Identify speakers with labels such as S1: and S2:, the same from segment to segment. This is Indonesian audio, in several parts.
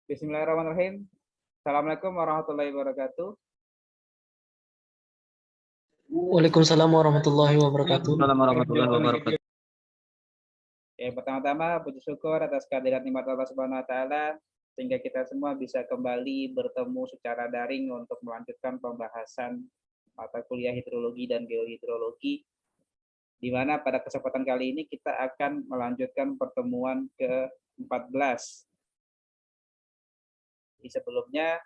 S1: Bismillahirrahmanirrahim. Assalamualaikum warahmatullahi wabarakatuh.
S2: Waalaikumsalam warahmatullahi wabarakatuh.
S1: Pertama-tama puji syukur atas kehadiran nikmat Allah Subhanahu wa taala sehingga kita semua bisa kembali bertemu secara daring untuk melanjutkan pembahasan mata kuliah hidrologi dan geohidrologi, di mana pada kesempatan kali ini kita akan melanjutkan pertemuan ke-14. Sebelumnya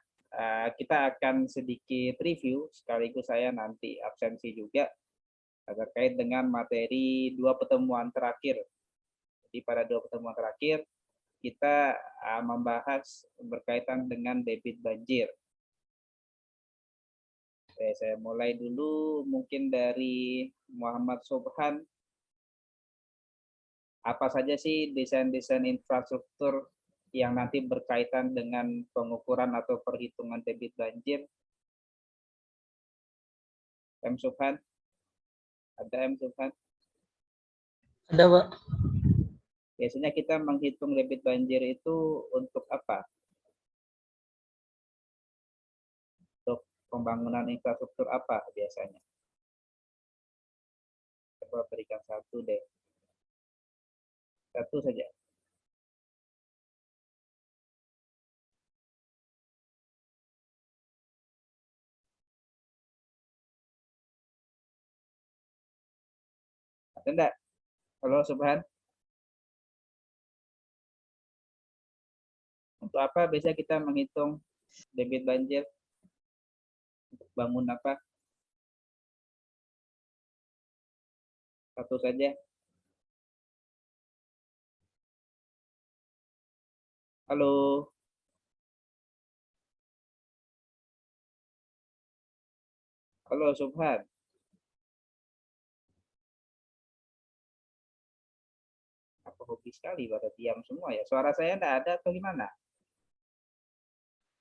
S1: kita akan sedikit review, sekaligus saya nanti absensi juga terkait dengan materi dua pertemuan terakhir. Jadi pada dua pertemuan terakhir kita membahas berkaitan dengan debit banjir. Oke, saya mulai dulu mungkin dari Muhammad Subhan. Apa saja sih desain-desain infrastruktur yang nanti berkaitan dengan pengukuran atau perhitungan debit banjir? M. Subhan? Ada M. Subhan?
S2: Ada, Pak.
S1: Biasanya kita menghitung debit banjir itu untuk apa? Untuk pembangunan infrastruktur apa biasanya? Coba berikan satu deh. Satu saja. Ada enggak? Halo Subhan? Untuk apa biasanya kita menghitung debit banjir? Untuk bangun apa? Satu saja. Halo. Halo Subhan. Apa hobi sekali pada diam semua ya? Suara saya enggak ada atau gimana?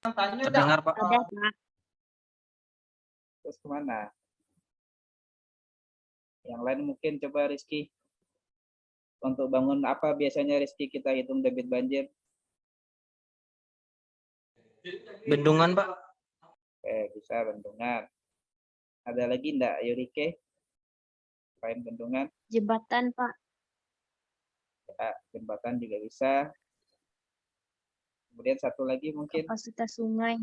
S2: Terdengar, Pak.
S3: Ada, Pak.
S1: Terus kemana? Yang lain mungkin coba Rizky. Untuk bangun apa biasanya Rizky kita hitung debit banjir?
S2: Bendungan, Pak.
S1: Bisa bendungan. Ada lagi enggak Yurike? Selain bendungan?
S3: Jembatan, Pak.
S1: Ya, jembatan juga bisa. Kemudian satu lagi mungkin
S3: Kapasitas sungai.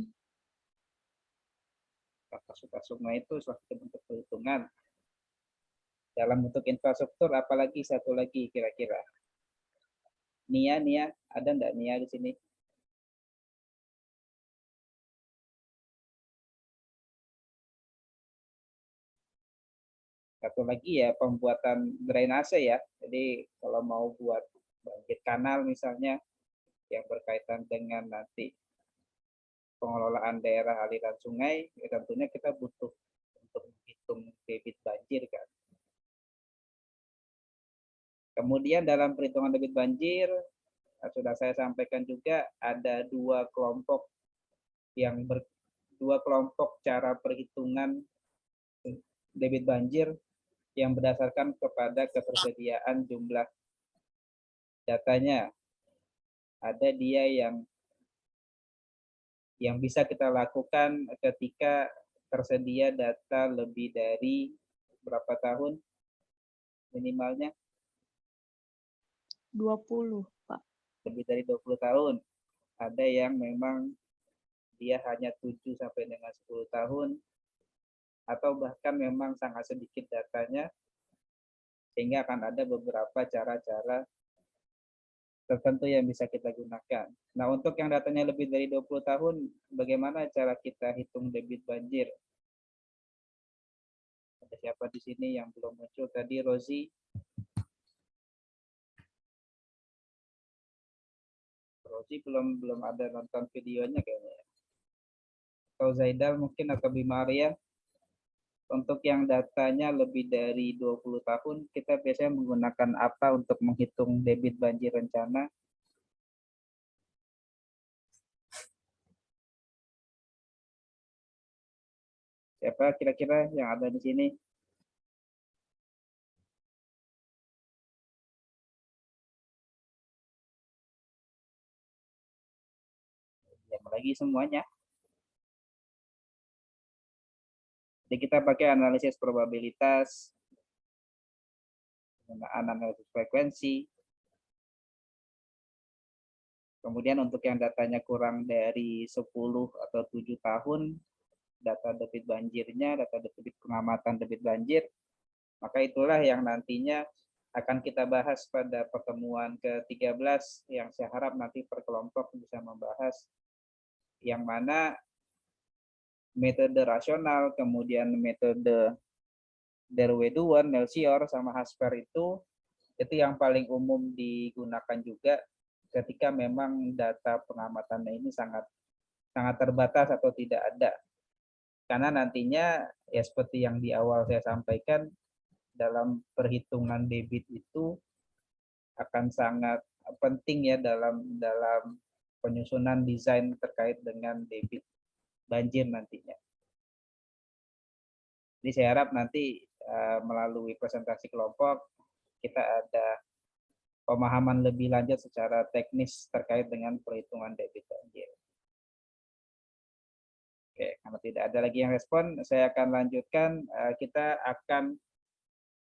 S1: kapasitas sungai itu suatu bentuk perhitungan. Dalam bentuk infrastruktur, apalagi satu lagi kira-kira? Nia, ada enggak Nia di sini? Satu lagi ya pembuatan drainase ya. Jadi kalau mau buat banjir kanal misalnya yang berkaitan dengan nanti pengelolaan daerah aliran sungai, ya tentunya kita butuh untuk menghitung debit banjir kan. Kemudian dalam perhitungan debit banjir, sudah saya sampaikan juga ada dua kelompok cara perhitungan debit banjir yang berdasarkan kepada ketersediaan jumlah datanya. Ada dia yang bisa kita lakukan ketika tersedia data lebih dari berapa tahun minimalnya?
S3: 20, Pak.
S1: Lebih dari 20 tahun. Ada yang memang dia hanya 7 sampai dengan 10 tahun, atau bahkan memang sangat sedikit datanya, sehingga akan ada beberapa cara-cara tertentu yang bisa kita gunakan. Nah, untuk yang datanya lebih dari 20 tahun, bagaimana cara kita hitung debit banjir? Ada siapa di sini yang belum muncul tadi? Rozi? Rozi belum ada nonton videonya kayaknya. Atau Zaidal mungkin, atau Bimaria. Untuk yang datanya lebih dari 20 tahun, kita biasanya menggunakan apa untuk menghitung debit banjir rencana? Siapa kira-kira yang ada di sini? diam lagi semuanya. Jadi kita pakai analisis probabilitas, analisis frekuensi. Kemudian untuk yang datanya kurang dari 10 atau 7 tahun, data debit banjirnya, data debit pengamatan debit banjir, maka itulah yang nantinya akan kita bahas pada pertemuan ke-13 yang saya harap nanti per kelompok bisa membahas yang mana metode rasional, kemudian metode Derweduen, Nelsior, sama Hasper itu yang paling umum digunakan juga ketika memang data pengamatannya ini sangat terbatas atau tidak ada. Karena nantinya ya seperti yang di awal saya sampaikan, dalam perhitungan debit itu akan sangat penting ya dalam penyusunan desain terkait dengan debit banjir nantinya. Jadi saya harap nanti melalui presentasi kelompok kita ada pemahaman lebih lanjut secara teknis terkait dengan perhitungan debit banjir. Oke, kalau tidak ada lagi yang respon, saya akan lanjutkan. Kita akan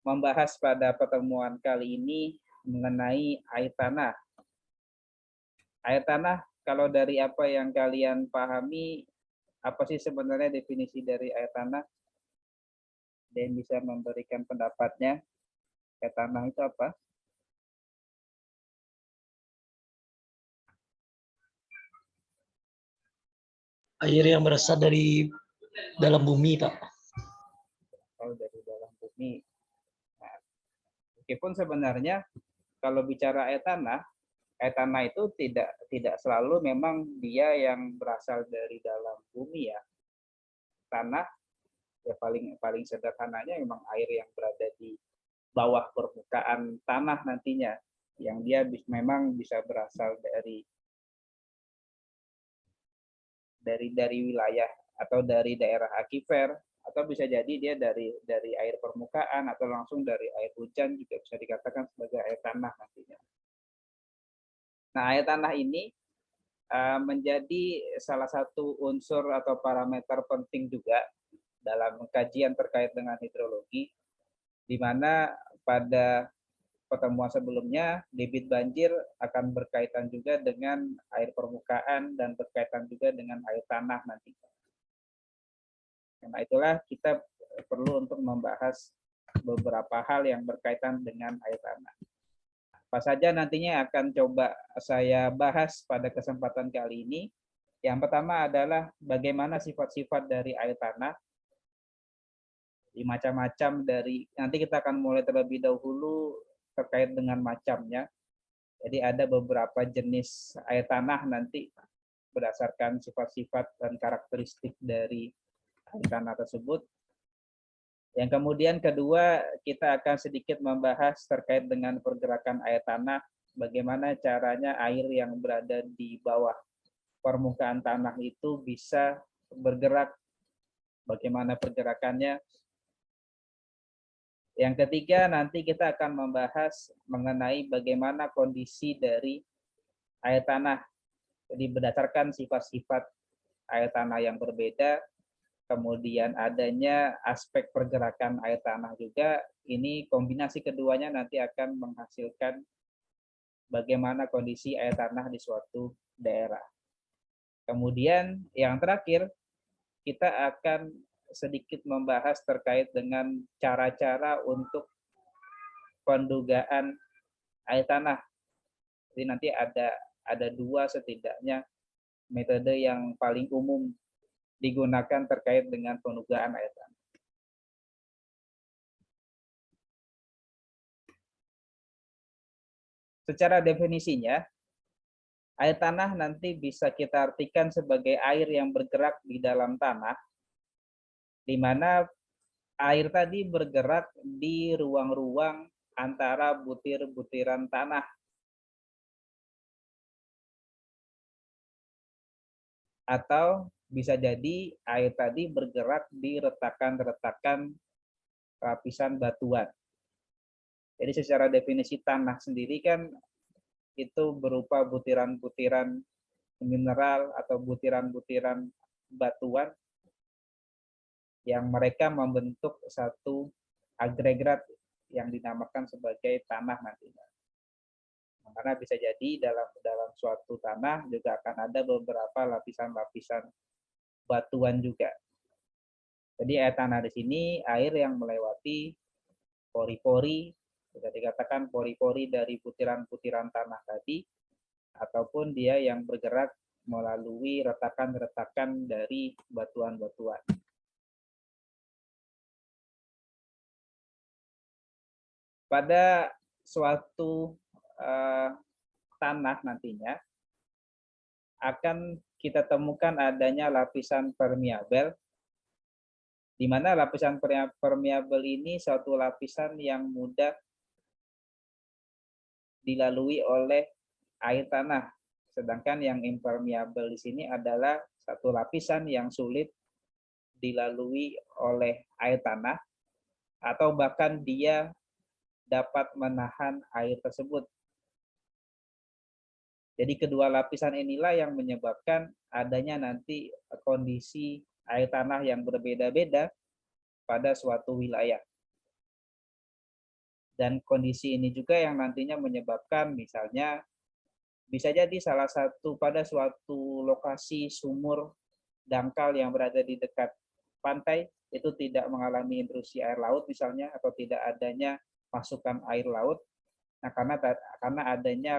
S1: membahas pada pertemuan kali ini mengenai air tanah. Air tanah, kalau dari apa yang kalian pahami, apa sih sebenarnya definisi dari air tanah? Ada yang bisa memberikan pendapatnya? Air tanah itu apa?
S2: Air yang berasal dari dalam bumi, Pak.
S1: Kalau dari dalam bumi. Nah, meskipun sebenarnya kalau bicara air tanah itu tidak selalu memang dia yang berasal dari dalam bumi ya. Tanah ya paling sederhananya memang air yang berada di bawah permukaan tanah nantinya, yang dia memang bisa berasal dari wilayah atau dari daerah akifer, atau bisa jadi dia dari air permukaan atau langsung dari air hujan, juga bisa dikatakan sebagai air tanah nantinya. Nah, air tanah ini menjadi salah satu unsur atau parameter penting juga dalam kajian terkait dengan hidrologi, di mana pada pertemuan sebelumnya debit banjir akan berkaitan juga dengan air permukaan dan berkaitan juga dengan air tanah nantinya. Karena itulah kita perlu untuk membahas beberapa hal yang berkaitan dengan air tanah. Apa saja nantinya akan coba saya bahas pada kesempatan kali ini. Yang pertama adalah bagaimana sifat-sifat dari air tanah. Macam-macam dari, nanti kita akan mulai terlebih dahulu terkait dengan macamnya. Jadi ada beberapa jenis air tanah nanti berdasarkan sifat-sifat dan karakteristik dari air tanah tersebut. Yang kemudian kedua, kita akan sedikit membahas terkait dengan pergerakan air tanah, bagaimana caranya air yang berada di bawah permukaan tanah itu bisa bergerak, bagaimana pergerakannya. Yang ketiga, nanti kita akan membahas mengenai bagaimana kondisi dari air tanah. Jadi berdasarkan sifat-sifat air tanah yang berbeda, kemudian adanya aspek pergerakan air tanah juga, ini kombinasi keduanya nanti akan menghasilkan bagaimana kondisi air tanah di suatu daerah. Kemudian yang terakhir, kita akan sedikit membahas terkait dengan cara-cara untuk pendugaan air tanah. Jadi nanti ada dua setidaknya metode yang paling umum digunakan terkait dengan pendugaan air tanah. Secara definisinya, air tanah nanti bisa kita artikan sebagai air yang bergerak di dalam tanah, di mana air tadi bergerak di ruang-ruang antara butir-butiran tanah. Atau bisa jadi air tadi bergerak di retakan-retakan lapisan batuan. Jadi secara definisi tanah sendiri kan itu berupa butiran-butiran mineral atau butiran-butiran batuan yang mereka membentuk satu agregat yang dinamakan sebagai tanah nantinya. Karena bisa jadi dalam suatu tanah juga akan ada beberapa lapisan-lapisan batuan juga. Jadi air tanah di sini air yang melewati pori-pori, sudah dikatakan pori-pori dari butiran-butiran tanah tadi, ataupun dia yang bergerak melalui retakan-retakan dari batuan-batuan. Pada suatu tanah nantinya akan kita temukan adanya lapisan permeabel, di mana lapisan permeabel ini suatu lapisan yang mudah dilalui oleh air tanah. Sedangkan yang impermeabel di sini adalah satu lapisan yang sulit dilalui oleh air tanah, atau bahkan dia dapat menahan air tersebut. Jadi kedua lapisan inilah yang menyebabkan adanya nanti kondisi air tanah yang berbeda-beda pada suatu wilayah. Dan kondisi ini juga yang nantinya menyebabkan misalnya bisa jadi salah satu pada suatu lokasi sumur dangkal yang berada di dekat pantai itu tidak mengalami intrusi air laut misalnya, atau tidak adanya masukan air laut. Nah, karena adanya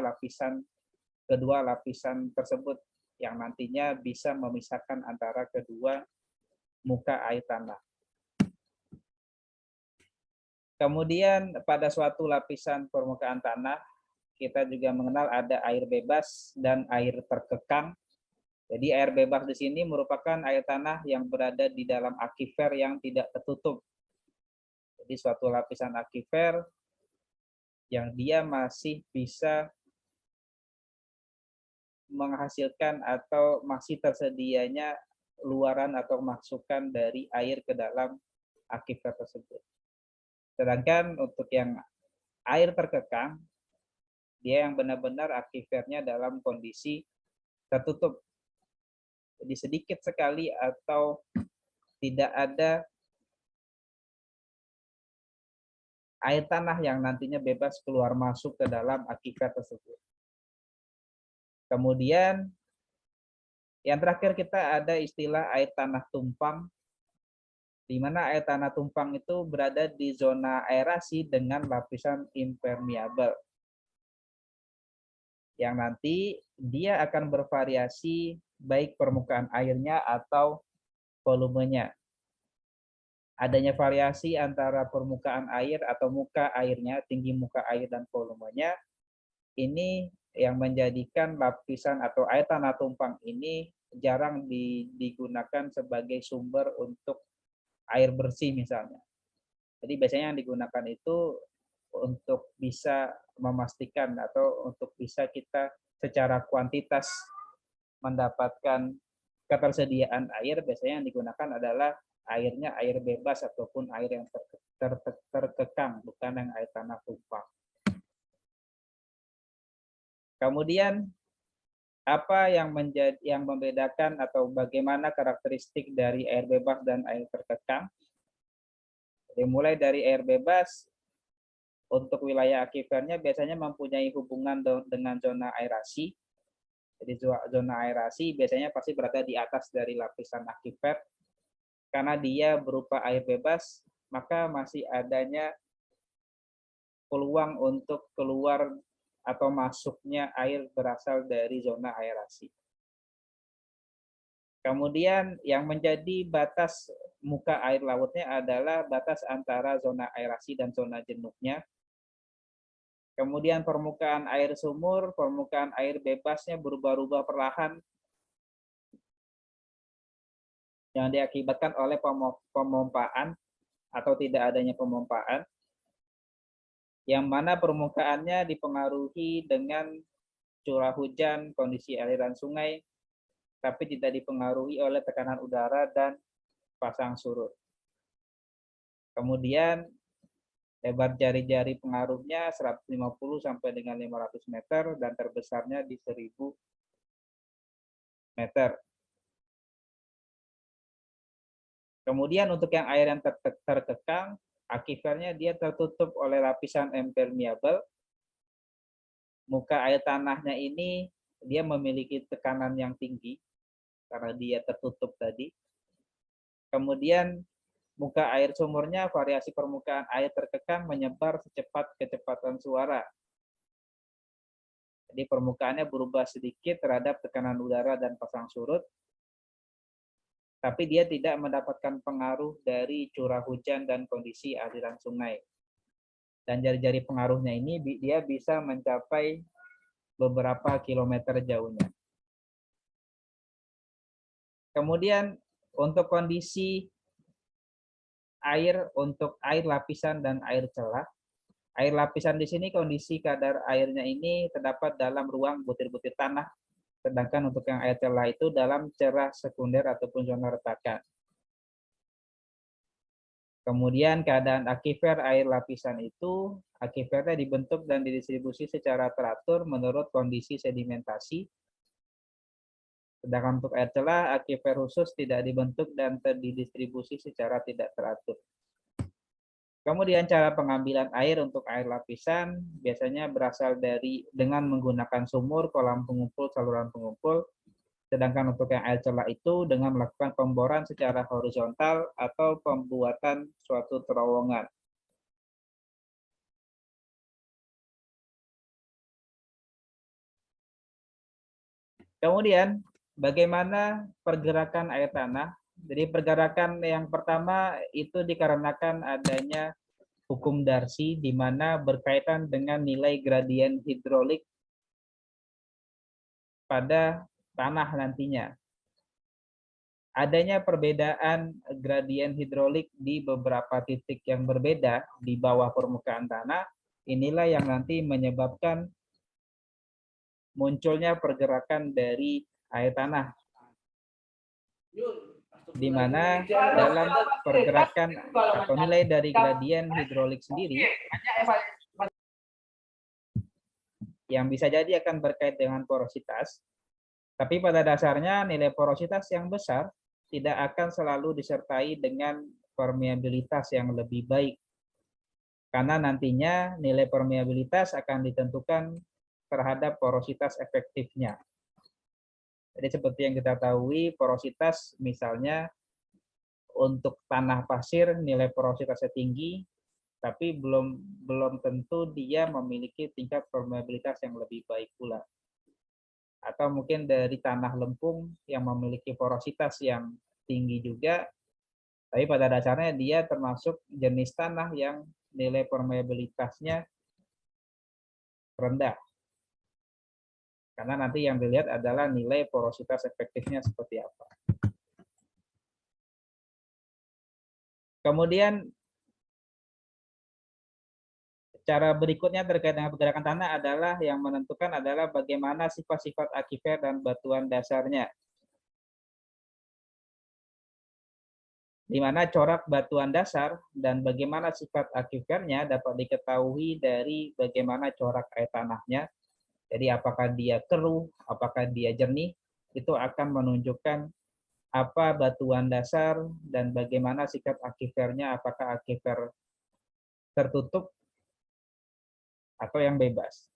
S1: kedua lapisan tersebut yang nantinya bisa memisahkan antara kedua muka air tanah. Kemudian pada suatu lapisan permukaan tanah, kita juga mengenal ada air bebas dan air terkekang. Jadi air bebas di sini merupakan air tanah yang berada di dalam aquifer yang tidak tertutup. Jadi suatu lapisan aquifer yang dia masih bisa menghasilkan atau masih tersedianya luaran atau masukan dari air ke dalam aquifer tersebut. Sedangkan untuk yang air terkekang, dia yang benar-benar aquifernya dalam kondisi tertutup. Jadi sedikit sekali atau tidak ada air tanah yang nantinya bebas keluar masuk ke dalam aquifer tersebut. Kemudian yang terakhir kita ada istilah air tanah tumpang, di mana air tanah tumpang itu berada di zona aerasi dengan lapisan impermeabel, yang nanti dia akan bervariasi baik permukaan airnya atau volumenya. Adanya variasi antara permukaan air atau muka airnya, tinggi muka air dan volumenya, ini yang menjadikan lapisan atau air tanah tumpang ini jarang digunakan sebagai sumber untuk air bersih misalnya. Jadi biasanya yang digunakan itu untuk bisa memastikan atau untuk bisa kita secara kuantitas mendapatkan ketersediaan air, biasanya yang digunakan adalah airnya air bebas ataupun air yang terkekang, bukan yang air tanah tumpang. Kemudian apa yang membedakan atau bagaimana karakteristik dari air bebas dan air terkekang? Jadi mulai dari air bebas, untuk wilayah aquifernya biasanya mempunyai hubungan dengan zona aerasi. Jadi zona aerasi biasanya pasti berada di atas dari lapisan aquifer. Karena dia berupa air bebas, maka masih adanya peluang untuk keluar atau masuknya air berasal dari zona aerasi. Kemudian yang menjadi batas muka air lautnya adalah batas antara zona aerasi dan zona jenuhnya. Kemudian permukaan air sumur, permukaan air bebasnya berubah-ubah perlahan yang diakibatkan oleh pemompaan atau tidak adanya pemompaan, yang mana permukaannya dipengaruhi dengan curah hujan, kondisi aliran sungai, tapi tidak dipengaruhi oleh tekanan udara dan pasang surut. Kemudian lebar jari-jari pengaruhnya 150 sampai dengan 500 meter dan terbesarnya di 1000 meter. Kemudian untuk yang air yang terkekang, akifernya dia tertutup oleh lapisan impermeable. Muka air tanahnya ini dia memiliki tekanan yang tinggi karena dia tertutup tadi. Kemudian muka air sumurnya, variasi permukaan air terkekang menyebar secepat kecepatan suara. Jadi permukaannya berubah sedikit terhadap tekanan udara dan pasang surut, tapi dia tidak mendapatkan pengaruh dari curah hujan dan kondisi aliran sungai. Dan jari-jari pengaruhnya ini dia bisa mencapai beberapa kilometer jauhnya. Kemudian untuk kondisi air, untuk air lapisan dan air celah. Air lapisan di sini kondisi kadar airnya ini terdapat dalam ruang butir-butir tanah. Sedangkan untuk yang air celah itu dalam cerah sekunder ataupun zona retakan. Kemudian keadaan akifer air lapisan itu, akifernya dibentuk dan didistribusi secara teratur menurut kondisi sedimentasi. Sedangkan untuk air celah, akifer khusus tidak dibentuk dan terdistribusi secara tidak teratur. Kemudian cara pengambilan air untuk air lapisan biasanya berasal dengan menggunakan sumur, kolam pengumpul, saluran pengumpul. Sedangkan untuk yang air celah itu dengan melakukan pemboran secara horizontal atau pembuatan suatu terowongan. Kemudian bagaimana pergerakan air tanah? Jadi pergerakan yang pertama itu dikarenakan adanya hukum Darcy di mana berkaitan dengan nilai gradien hidrolik pada tanah nantinya. Adanya perbedaan gradien hidrolik di beberapa titik yang berbeda di bawah permukaan tanah, inilah yang nanti menyebabkan munculnya pergerakan dari air tanah. Di mana dalam pergerakan atau nilai dari gradien hidrolik sendiri yang bisa jadi akan berkait dengan porositas, tapi pada dasarnya nilai porositas yang besar tidak akan selalu disertai dengan permeabilitas yang lebih baik. Karena nantinya nilai permeabilitas akan ditentukan terhadap porositas efektifnya. Jadi seperti yang kita tahu, porositas misalnya untuk tanah pasir nilai porositasnya tinggi, tapi belum tentu dia memiliki tingkat permeabilitas yang lebih baik pula. Atau mungkin dari tanah lempung yang memiliki porositas yang tinggi juga, tapi pada dasarnya dia termasuk jenis tanah yang nilai permeabilitasnya rendah. Karena nanti yang dilihat adalah nilai porositas efektifnya seperti apa. Kemudian cara berikutnya terkait dengan pergerakan tanah adalah yang menentukan adalah bagaimana sifat-sifat akifer dan batuan dasarnya. Di mana corak batuan dasar dan bagaimana sifat akifernya dapat diketahui dari bagaimana corak air tanahnya. Jadi apakah dia keruh, apakah dia jernih, itu akan menunjukkan apa batuan dasar dan bagaimana sikap akifernya, apakah akifer tertutup atau yang bebas.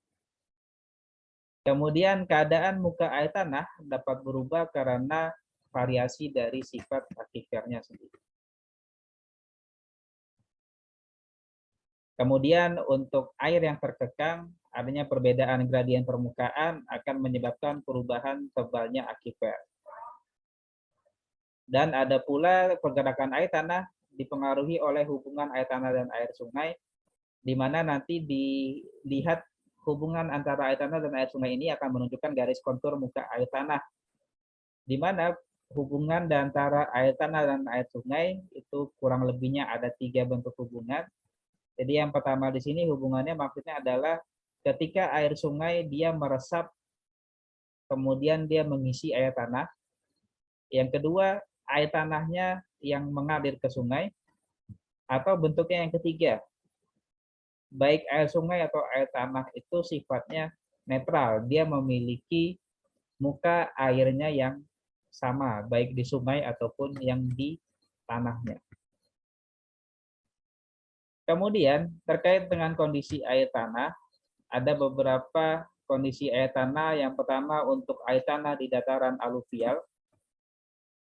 S1: Kemudian keadaan muka air tanah dapat berubah karena variasi dari sifat akifernya sendiri. Kemudian untuk air yang terkekang, adanya perbedaan gradien permukaan akan menyebabkan perubahan tebalnya akifer. Dan ada pula pergerakan air tanah dipengaruhi oleh hubungan air tanah dan air sungai, di mana nanti dilihat hubungan antara air tanah dan air sungai ini akan menunjukkan garis kontur muka air tanah, di mana hubungan antara air tanah dan air sungai itu kurang lebihnya ada 3 bentuk hubungan. Jadi yang pertama di sini hubungannya maksudnya adalah ketika air sungai dia meresap, kemudian dia mengisi air tanah. Yang kedua, air tanahnya yang mengalir ke sungai. Atau bentuknya yang ketiga, baik air sungai atau air tanah itu sifatnya netral. Dia memiliki muka airnya yang sama, baik di sungai ataupun yang di tanahnya. Kemudian, terkait dengan kondisi air tanah, ada beberapa kondisi air tanah. Yang pertama untuk air tanah di dataran aluvial.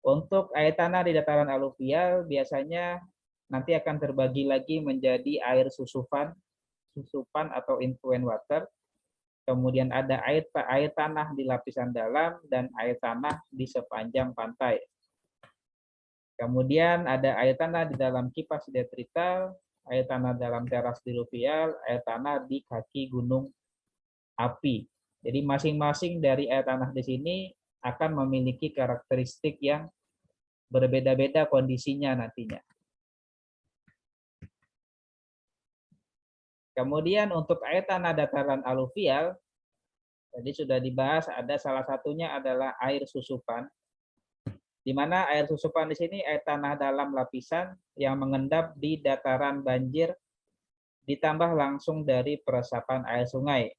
S1: Untuk air tanah di dataran aluvial biasanya nanti akan terbagi lagi menjadi air susupan atau influent water. Kemudian ada air tanah di lapisan dalam dan air tanah di sepanjang pantai. Kemudian ada air tanah di dalam kipas detrital, air tanah dalam teras diluvial, air tanah di kaki gunung api. Jadi masing-masing dari air tanah di sini akan memiliki karakteristik yang berbeda-beda kondisinya nantinya. Kemudian untuk air tanah dataran aluvial, tadi sudah dibahas, ada salah satunya adalah air susupan, di mana air susupan di sini air tanah dalam lapisan yang mengendap di dataran banjir ditambah langsung dari peresapan air sungai.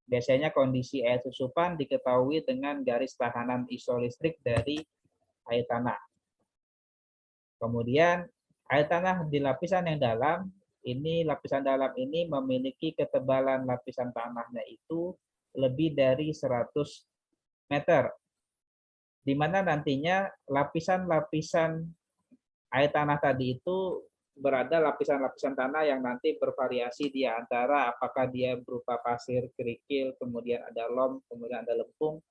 S1: Biasanya kondisi air susupan diketahui dengan garis tahanan isolistrik dari air tanah. Kemudian air tanah di lapisan yang dalam, lapisan dalam ini memiliki ketebalan lapisan tanahnya itu lebih dari 100 meter. Di mana nantinya lapisan-lapisan air tanah tadi itu berada lapisan-lapisan tanah yang nanti bervariasi di antara apakah dia berupa pasir, kerikil, kemudian ada lom, kemudian ada lempung,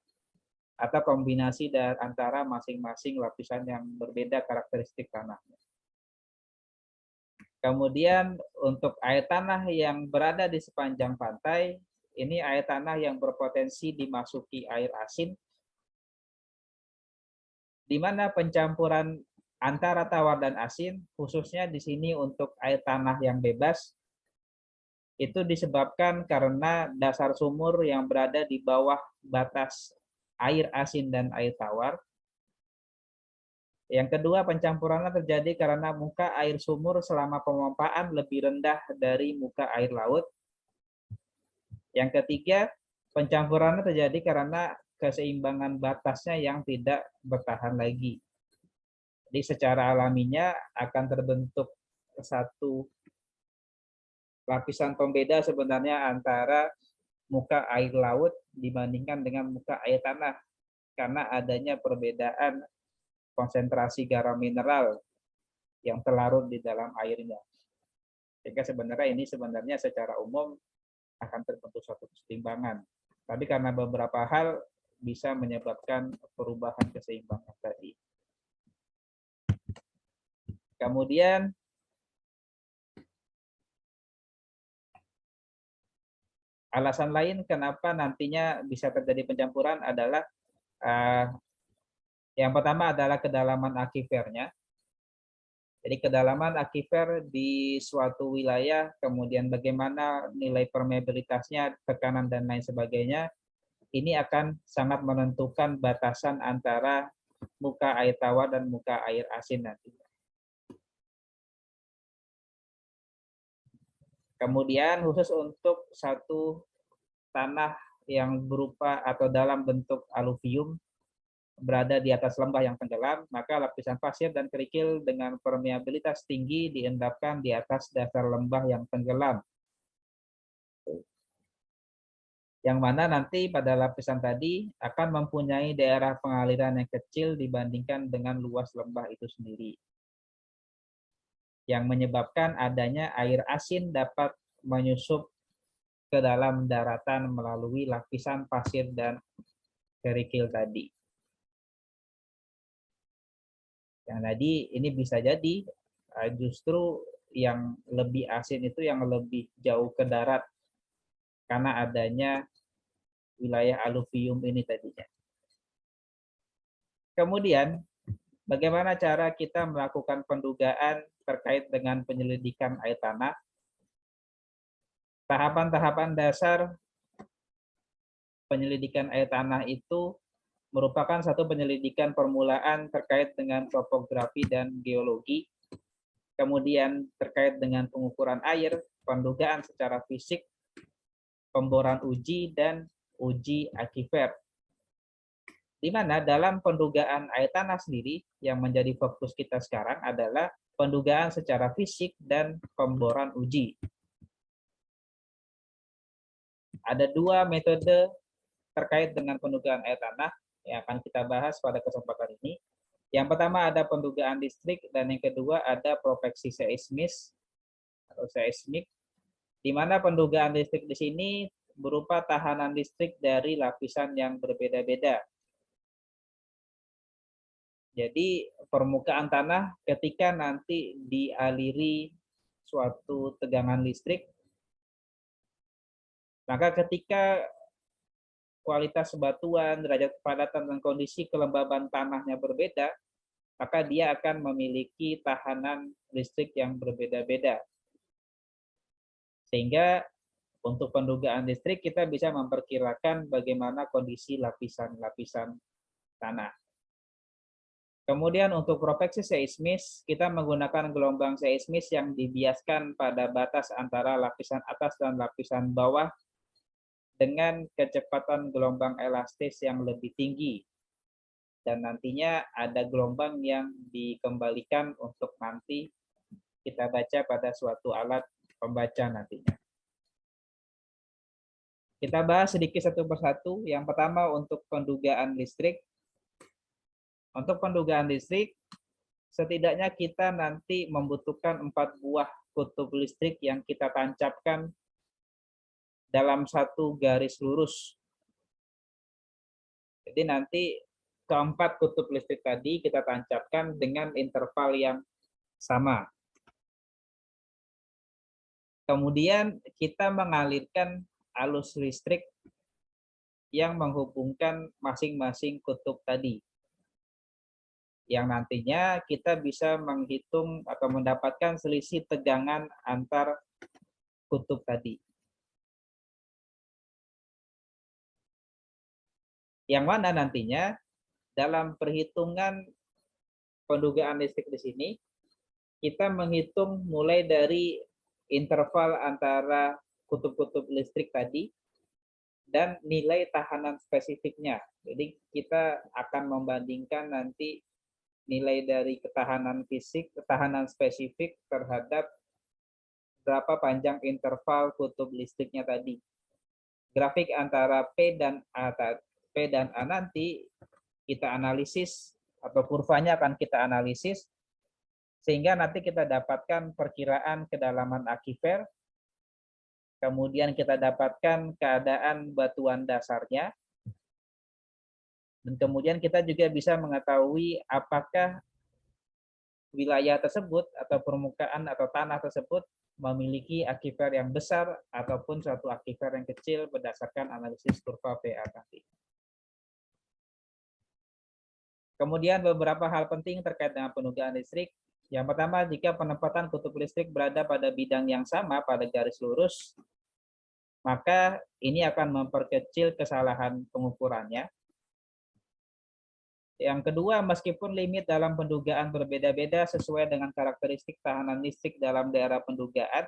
S1: atau kombinasi dari antara masing-masing lapisan yang berbeda karakteristik tanahnya. Kemudian untuk air tanah yang berada di sepanjang pantai, ini air tanah yang berpotensi dimasuki air asin, di mana pencampuran antara tawar dan asin, khususnya di sini untuk air tanah yang bebas, itu disebabkan karena dasar sumur yang berada di bawah batas air asin dan air tawar. Yang kedua, pencampurannya terjadi karena muka air sumur selama pemompaan lebih rendah dari muka air laut. Yang ketiga, pencampurannya terjadi karena keseimbangan batasnya yang tidak bertahan lagi. Jadi secara alaminya akan terbentuk satu lapisan pembeda sebenarnya antara muka air laut dibandingkan dengan muka air tanah, karena adanya perbedaan konsentrasi garam mineral yang terlarut di dalam airnya. Sehingga sebenarnya ini secara umum akan terbentuk suatu keseimbangan. Tapi karena beberapa hal bisa menyebabkan perubahan keseimbangan tadi. Kemudian alasan lain kenapa nantinya bisa terjadi pencampuran adalah yang pertama adalah kedalaman akifernya. Jadi kedalaman akifer di suatu wilayah, kemudian bagaimana nilai permeabilitasnya, tekanan dan lain sebagainya, ini akan sangat menentukan batasan antara muka air tawar dan muka air asin nantinya. Kemudian khusus untuk satu tanah yang berupa atau dalam bentuk aluvium berada di atas lembah yang tenggelam, maka lapisan pasir dan kerikil dengan permeabilitas tinggi diendapkan di atas dasar lembah yang tenggelam. Yang mana nanti pada lapisan tadi akan mempunyai daerah pengaliran yang kecil dibandingkan dengan luas lembah itu sendiri. Yang menyebabkan adanya air asin dapat menyusup ke dalam daratan melalui lapisan pasir dan kerikil tadi. Yang tadi ini bisa jadi justru yang lebih asin itu yang lebih jauh ke darat karena adanya wilayah aluvium ini tadinya. Kemudian, bagaimana cara kita melakukan pendugaan terkait dengan penyelidikan air tanah? Tahapan-tahapan dasar penyelidikan air tanah itu merupakan satu penyelidikan permulaan terkait dengan topografi dan geologi, kemudian terkait dengan pengukuran air, pendugaan secara fisik, pemboran uji, dan uji akifer. Di mana dalam pendugaan air tanah sendiri yang menjadi fokus kita sekarang adalah pendugaan secara fisik dan pemboran uji. Ada dua metode terkait dengan pendugaan air tanah yang akan kita bahas pada kesempatan ini. Yang pertama ada pendugaan listrik dan yang kedua ada proyeksi seismis atau seismik, di mana pendugaan listrik di sini berupa tahanan listrik dari lapisan yang berbeda-beda. Jadi permukaan tanah ketika nanti dialiri suatu tegangan listrik, maka ketika kualitas batuan, derajat kepadatan, dan kondisi kelembaban tanahnya berbeda, maka dia akan memiliki tahanan listrik yang berbeda-beda. Sehingga untuk pendugaan listrik kita bisa memperkirakan bagaimana kondisi lapisan-lapisan tanah. Kemudian untuk proyeksi seismis, kita menggunakan gelombang seismis yang dibiaskan pada batas antara lapisan atas dan lapisan bawah dengan kecepatan gelombang elastis yang lebih tinggi. Dan nantinya ada gelombang yang dikembalikan untuk nanti kita baca pada suatu alat pembaca nantinya. Kita bahas sedikit satu persatu. Yang pertama untuk pendugaan listrik. Untuk pendugaan listrik, setidaknya kita nanti membutuhkan 4 buah kutub listrik yang kita tancapkan dalam satu garis lurus. Jadi nanti keempat kutub listrik tadi kita tancapkan dengan interval yang sama. Kemudian kita mengalirkan arus listrik yang menghubungkan masing-masing kutub tadi. Yang nantinya kita bisa menghitung atau mendapatkan selisih tegangan antar kutub tadi. Yang mana nantinya dalam perhitungan pendugaan listrik di sini, kita menghitung mulai dari interval antara kutub-kutub listrik tadi dan nilai tahanan spesifiknya. Jadi kita akan membandingkan nanti nilai dari ketahanan fisik, ketahanan spesifik terhadap berapa panjang interval kutub listriknya tadi. Grafik antara P dan A nanti kita analisis atau kurvanya akan kita analisis sehingga nanti kita dapatkan perkiraan kedalaman aquifer, kemudian kita dapatkan keadaan batuan dasarnya, dan kemudian kita juga bisa mengetahui apakah wilayah tersebut atau permukaan atau tanah tersebut memiliki aquifer yang besar ataupun suatu aquifer yang kecil berdasarkan analisis kurva PA tadi. Kemudian beberapa hal penting terkait dengan pendugaan listrik. Yang pertama, jika penempatan kutub listrik berada pada bidang yang sama pada garis lurus, maka ini akan memperkecil kesalahan pengukurannya. Yang kedua, meskipun limit dalam pendugaan berbeda-beda sesuai dengan karakteristik tahanan listrik dalam daerah pendugaan,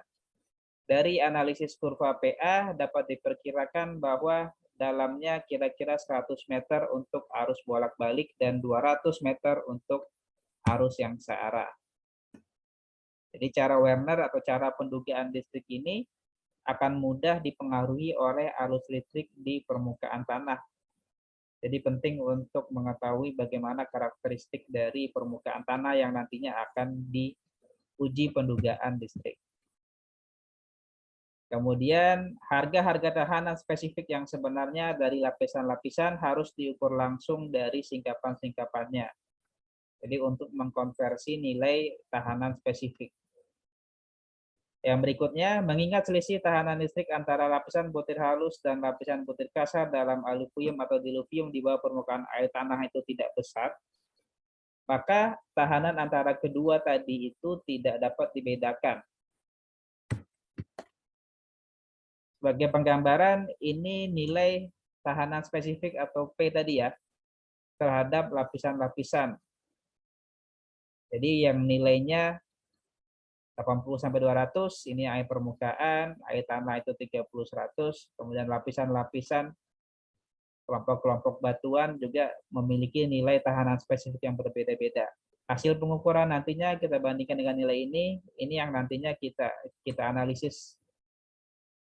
S1: dari analisis kurva PA dapat diperkirakan bahwa dalamnya kira-kira 100 meter untuk arus bolak-balik dan 200 meter untuk arus yang searah. Jadi cara Werner atau cara pendugaan listrik ini akan mudah dipengaruhi oleh arus listrik di permukaan tanah. Jadi penting untuk mengetahui bagaimana karakteristik dari permukaan tanah yang nantinya akan diuji pendugaan listrik. Kemudian harga-harga tahanan spesifik yang sebenarnya dari lapisan-lapisan harus diukur langsung dari singkapan-singkapannya. Jadi untuk mengkonversi nilai tahanan spesifik. Yang berikutnya, mengingat selisih tahanan listrik antara lapisan butir halus dan lapisan butir kasar dalam aluvium atau diluvium di bawah permukaan air tanah itu tidak besar, maka tahanan antara kedua tadi itu tidak dapat dibedakan. Sebagai penggambaran, ini nilai tahanan spesifik atau P tadi ya, terhadap lapisan-lapisan. Jadi yang nilainya 80-200, ini air permukaan, air tanah itu 30-100, kemudian lapisan-lapisan kelompok-kelompok batuan juga memiliki nilai tahanan spesifik yang berbeda-beda. Hasil pengukuran nantinya kita bandingkan dengan nilai ini yang nantinya kita analisis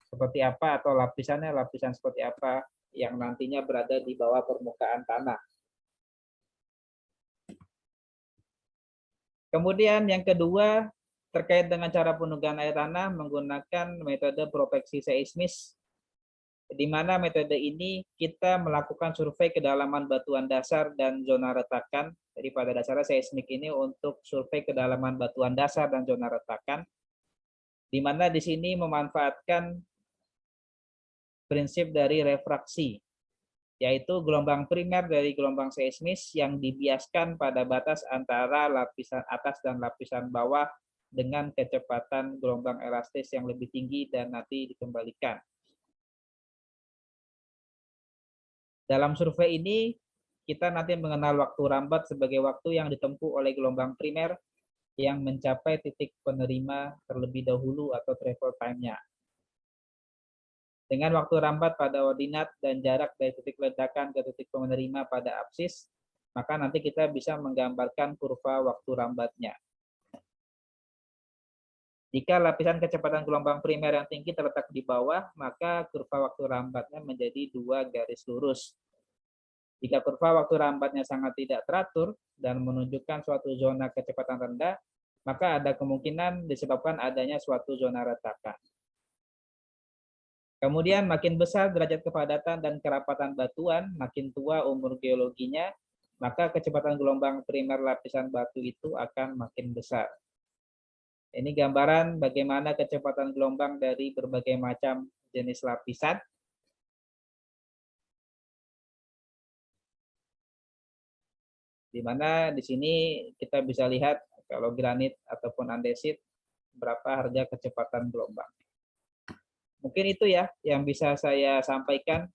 S1: seperti apa atau lapisan seperti apa yang nantinya berada di bawah permukaan tanah. Kemudian yang kedua terkait dengan cara penugahan air tanah menggunakan metode proteksi seismis, di mana metode ini kita melakukan survei kedalaman batuan dasar dan zona retakan. Jadi pada dasarnya seismik ini untuk survei kedalaman batuan dasar dan zona retakan, di mana di sini memanfaatkan prinsip dari refraksi, yaitu gelombang primer dari gelombang seismis yang dibiaskan pada batas antara lapisan atas dan lapisan bawah dengan kecepatan gelombang elastis yang lebih tinggi dan nanti dikembalikan. Dalam survei ini, kita nanti mengenal waktu rambat sebagai waktu yang ditempuh oleh gelombang primer yang mencapai titik penerima terlebih dahulu atau travel time-nya. Dengan waktu rambat pada ordinat dan jarak dari titik ledakan ke titik penerima pada apsis, maka nanti kita bisa menggambarkan kurva waktu rambatnya. Jika lapisan kecepatan gelombang primer yang tinggi terletak di bawah, maka kurva waktu rambatnya menjadi 2 garis lurus. Jika kurva waktu rambatnya sangat tidak teratur dan menunjukkan suatu zona kecepatan rendah, maka ada kemungkinan disebabkan adanya suatu zona retakan. Kemudian makin besar derajat kepadatan dan kerapatan batuan, makin tua umur geologinya, maka kecepatan gelombang primer lapisan batu itu akan makin besar. Ini gambaran bagaimana kecepatan gelombang dari berbagai macam jenis lapisan. Di mana di sini kita bisa lihat kalau granit ataupun andesit berapa harga kecepatan gelombang. Mungkin itu ya yang bisa saya sampaikan.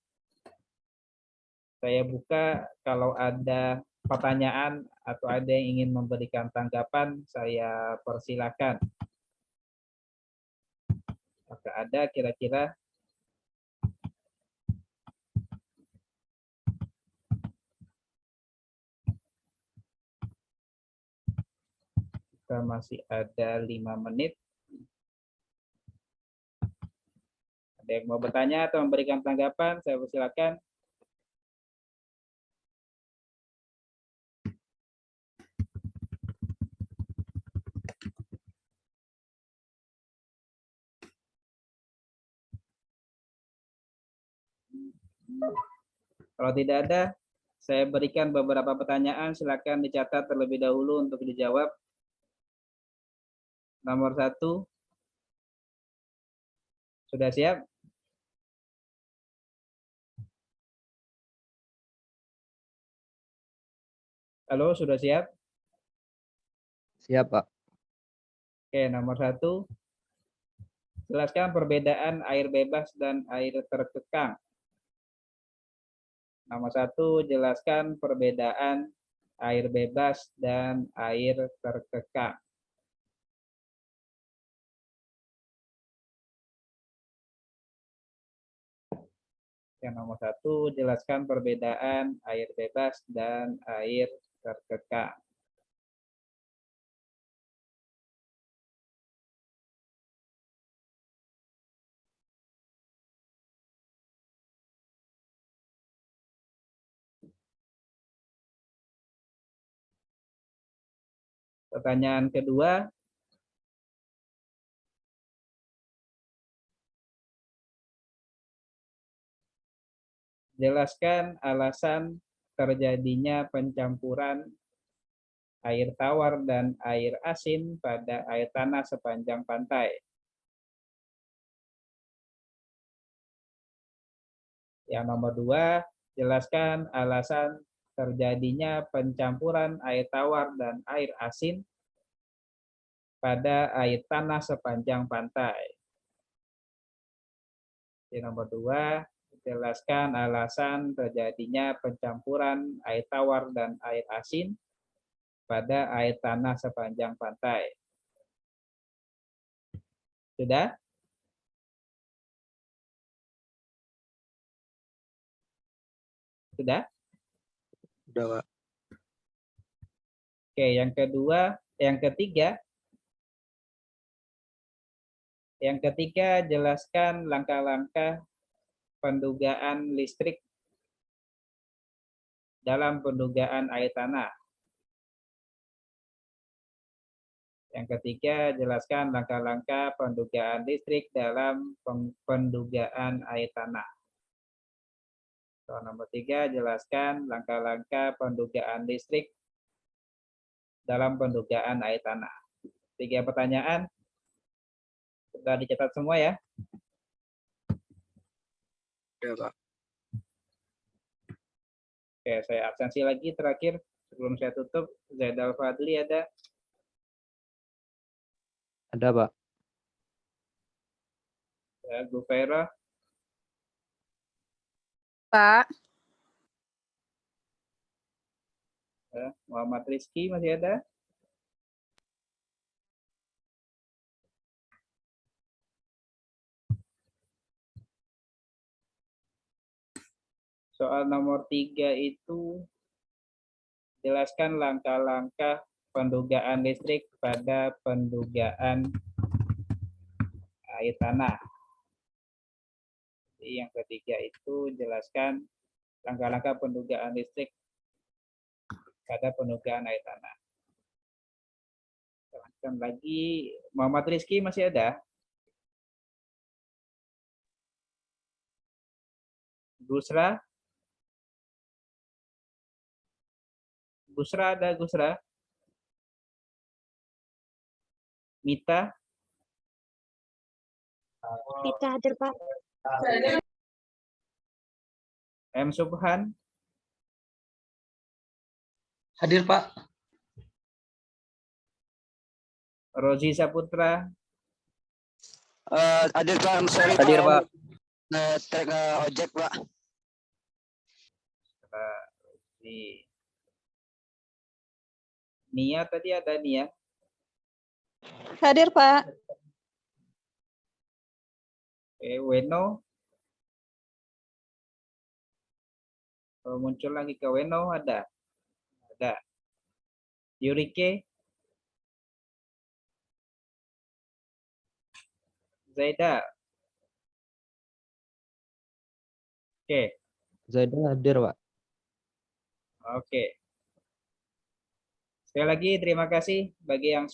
S1: Saya buka kalau ada pertanyaan atau ada yang ingin memberikan tanggapan, saya persilakan. Apakah ada kira-kira? Kita masih ada 5 menit. Ada yang mau bertanya atau memberikan tanggapan, saya persilakan. Kalau tidak ada, saya berikan beberapa pertanyaan, silakan dicatat terlebih dahulu untuk dijawab. Nomor 1, sudah siap? Halo, sudah siap?
S4: Siap, Pak.
S1: Oke, nomor 1, jelaskan perbedaan air bebas dan air terkekang. Nomor 1, jelaskan perbedaan air bebas dan air terkekang. Yang nomor 1, jelaskan perbedaan air bebas dan air terkekang. Pertanyaan kedua, jelaskan alasan terjadinya pencampuran air tawar dan air asin pada air tanah sepanjang pantai. Yang nomor 2, jelaskan alasan terjadinya pencampuran air tawar dan air asin pada air tanah sepanjang pantai. Yang nomor 2, jelaskan alasan terjadinya pencampuran air tawar dan air asin pada air tanah sepanjang pantai. Sudah? Sudah?
S4: Udah, Pak.
S1: Oke, yang ketiga, jelaskan langkah-langkah pendugaan listrik dalam pendugaan air tanah. Yang ketiga, jelaskan langkah-langkah pendugaan listrik dalam pendugaan air tanah. Soal nomor 3, jelaskan langkah-langkah pendugaan listrik dalam pendugaan air tanah. 3 pertanyaan. Sudah dicatat semua ya?
S4: Udah, Pak.
S1: Oke, saya absensi lagi terakhir. Sebelum saya tutup, Zaidal Fadli ada?
S4: Ada, Pak.
S1: Ya, Bu Faira?
S5: Pak,
S1: Ya, Muhammad Rizky masih ada? Soal nomor 3 itu jelaskan langkah-langkah pendugaan listrik pada pendugaan air tanah. Jadi yang ketiga itu jelaskan langkah-langkah pendugaan listrik pada pendugaan air tanah. Lanjutkan lagi, Muhammad Rizky masih ada? Gusra? Gusra ada, Gusra? Mita?
S3: Kita hadir, Pak.
S1: M. Subhan?
S2: Hadir, Pak.
S1: Rozi Saputra?
S6: Hadir Pak, sorry
S4: Hadir, Pak.
S6: Trek ojek Pak.
S1: Si Nia tadi ada Nia?
S5: hadir Pak.
S1: Weno? Kalau muncul lagi ke Weno ada? Ada. Yurike? Zaida? Oke.
S4: Zaidan hadir, Pak.
S1: Oke. Sekali lagi terima kasih bagi yang